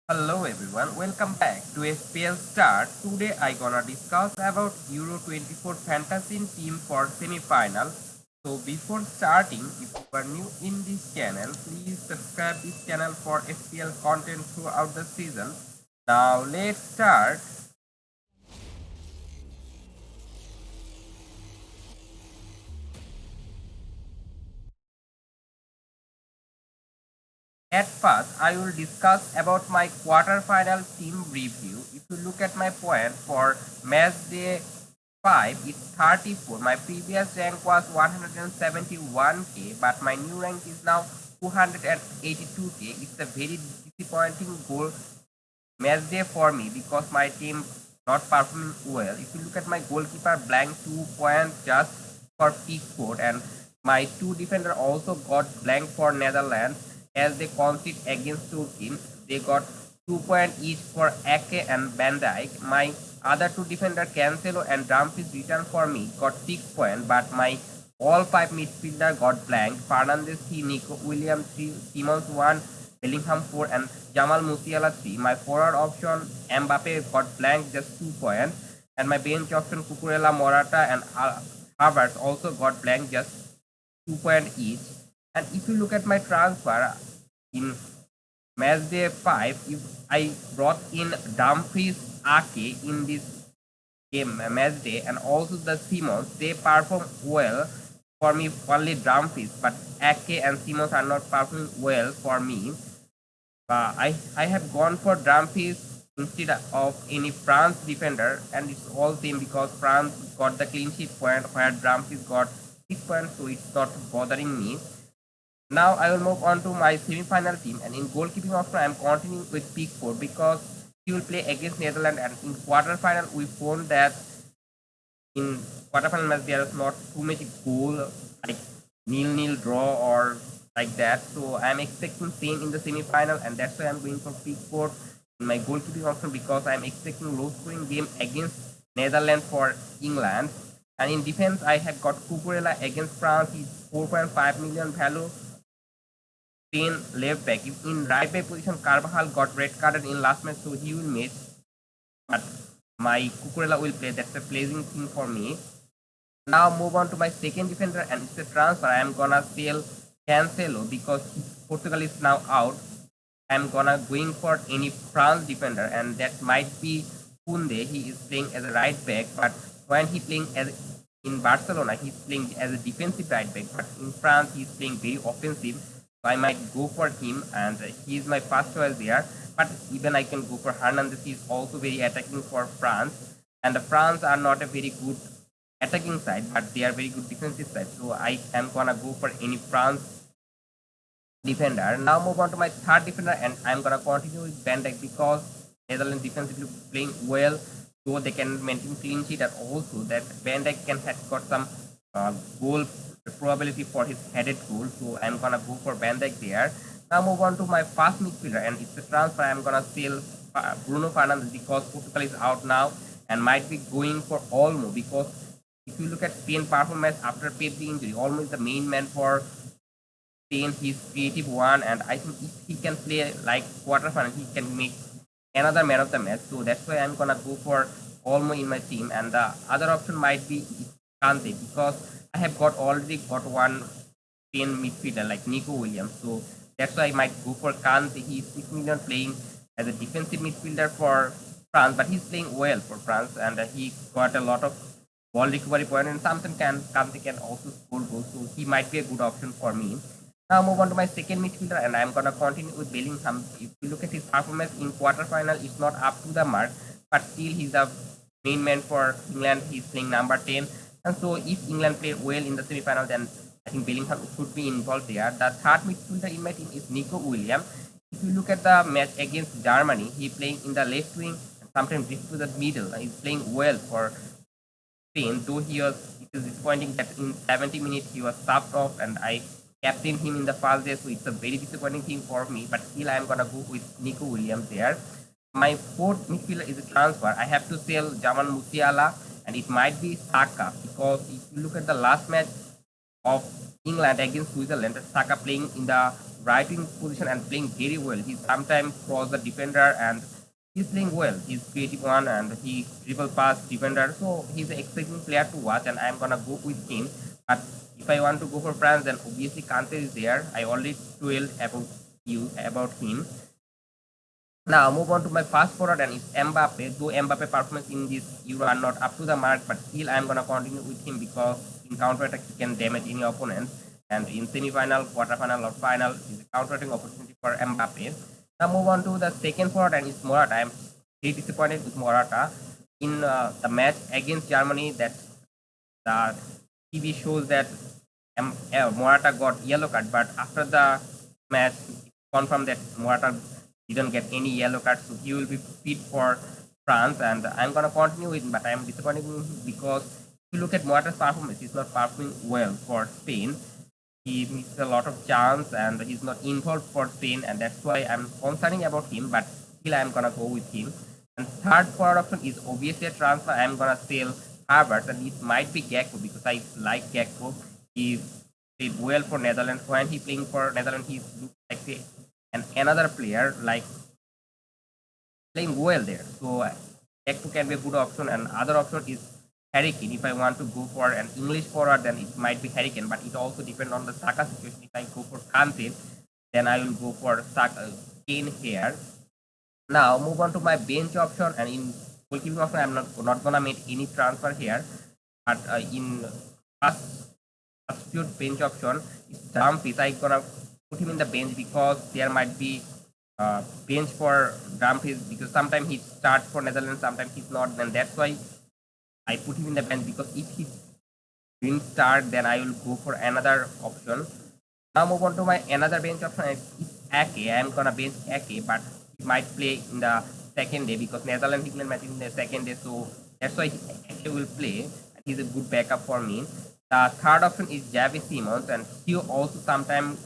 Hello everyone, welcome back to FPL Start. Today I gonna discuss about Euro 24 Fantasy team for semi-final. So before starting, if you are new in this channel, please subscribe this channel for FPL content throughout the season. Now let's start. At first, I will discuss about my quarter-final team review. If you look at my point for match day 5, it's 34. My previous rank was 171k, but my new rank is now 282k. It's a very disappointing goal match day for me because my team not performing well. If you look at my goalkeeper blank 2 points just for Pickford, and my two defender also got blank for Netherlands as they concede against two teams. They got 2 points each for Ake and Van Dijk. My other two defender Cancelo and Dumfries return for me got 6 points, but my all five midfielder got blank. Fernandes 3, Nico Williams 3, Simmons 1, Bellingham 4, and Jamal Musiala 3. My forward option Mbappe got blank just 2 points, and my bench option Cucurella, Morata, and Havertz also got blank just 2 points each. And if you look at my transfer in match day 5, if I brought in Dumfries, Ake in this game match day, and also the Simmons, they perform well for me. Only Dumfries, but Ake and Simmons are not performing well for me. I have gone for Dumfries instead of any France defender, and it's all same because France got the clean sheet point where Dumfries got 6 points, so it's not bothering me. Now I will move on to my semi-final team, and in goalkeeping option I am continuing with Pickford because he will play against Netherlands, and in quarter-final we found that in quarter-final match there is not too much goal like nil-nil draw or like that. So I am expecting same in the semi-final, and that's why I'm going for Pickford in my goalkeeping option because I am expecting low-scoring game against Netherlands for England. And in defense I have got Cucurella against France. He's 4.5 million value. 10 left back. In right back position, Carvajal got red carded in last match, so he will miss. But my Cucurella will play. That's a pleasing thing for me. Now move on to my second defender, and it's a transfer. I am gonna sell Cancelo because Portugal is now out. I'm gonna going for any France defender, and that might be Kunde. He is playing as a right back, but when he playing as in Barcelona, he's playing as a defensive right back. But in France, he's playing very offensive. So I might go for him, and he is my first choice there. But even I can go for Hernandez. He's also very attacking for France, and the France are not a very good attacking side, but they are very good defensive side. So I am gonna go for any France defender. Now move on to my third defender, and I'm gonna continue with Van Dijk because Netherlands defensively playing well, so they can maintain clean sheet, and also that Van Dijk can have got some goal probability for his headed goal. So I'm gonna go for Van Dijk there. Now move on to my first midfielder, and it's a transfer. I'm gonna sell Bruno Fernandes because Portugal is out now, and might be going for Olmo because if you look at Spain performance after Pedri injury, Olmo is the main man for Spain. He's creative one, and I think if he can play like quarterfinal, he can make another man of the match. So that's why I'm gonna go for Olmo in my team, and the other option might be Kante because I have already got one Spain midfielder like Nico Williams. So that's why I might go for Kante. He's 6 million playing as a defensive midfielder for France, but he's playing well for France, and he got a lot of ball recovery point, and something Kante can also score goals. So he might be a good option for me. Now move on to my second midfielder, and I'm gonna continue with Bellingham. If you look at his performance in quarterfinal, it's not up to the mark, but still he's a main man for England. He's playing number 10, and so if England play well in the semi-final, then I think Bellingham should be involved there. The third midfielder in my team is Nico Williams. If you look at the match against Germany, he playing in the left wing and sometimes drift to the middle. He's playing well for Spain, though it is disappointing that in 70 minutes he was subbed off, and I captain him in the first day, so it's a very disappointing thing for me. But still, I'm gonna go with Nico Williams there. My fourth midfielder is a transfer. I have to sell Jamal Musiala, and it might be Saka because if you look at the last match of England against Switzerland, Saka playing in the right wing position and playing very well. He sometimes cross the defender and he's playing well. He's creative one and he dribble past defender. So he's an exciting player to watch and I'm gonna go with him. But if I want to go for France, then obviously Kante is there. I already told about him. Now move on to my fast forward and it's Mbappe. Though Mbappe performance in this Euro are not up to the mark, but still I'm gonna continue with him because in counter attack he can damage any opponent. And in semi-final, quarter-final, or final is a counter-attacking opportunity for Mbappe. Now move on to the second forward and it's Morata. I'm very disappointed with Morata in the match against Germany. That the TV shows that Morata got yellow card, but after the match, it confirmed that Morata didn't get any yellow card, so he will be fit for France. And I'm gonna continue with him, but I'm disappointed in him because if you look at Morata's performance, he's not performing well for Spain. He misses a lot of chance and he's not involved for Spain, and that's why I'm concerning about him. But still, I'm gonna go with him. And third forward option is obviously a transfer. I'm gonna sell Havertz, and it might be Gakpo because I like Gakpo. He played well for Netherlands. When he playing for Netherlands, he looks like another player like playing well there. So Gakpo can be a good option, and other option is Harry Kane. If I want to go for an English forward, then it might be Harry Kane, but it also depends on the Saka situation. If I go for Kante, then I will go for Kane here. Now move on to my bench option, and in goalkeeping option, I'm not gonna make any transfer here. But in first substitute bench option, is Dumfries. I gonna put him in the bench because there might be bench for Dumfries because sometimes he starts for Netherlands, sometimes he's not, and that's why I put him in the bench because if he didn't start, then I will go for another option. Now move on to my another bench option. It's Ake. I'm gonna bench Ake, but he might play in the second day because Netherlands England match is in the second day, so that's why Ake will play. And he's a good backup for me. The third option is Javi Simons, and he also sometimes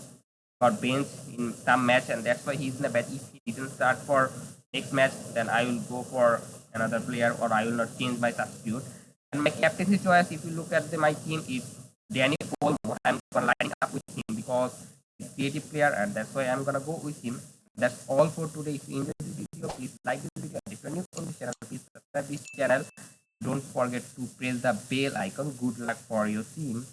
got benched in some match, and that's why he's in the bench. If he didn't start for next match, then I will go for another player, or I will not change my substitute. And my captaincy choice, if you look at my team, is Danny Olmo. I'm gonna line up with him because he's a creative player, and that's why I'm gonna go with him. That's all for today. If you enjoyed this video, please like this video. If you're new on this channel, please subscribe this channel. Don't forget to press the bell icon. Good luck for your team.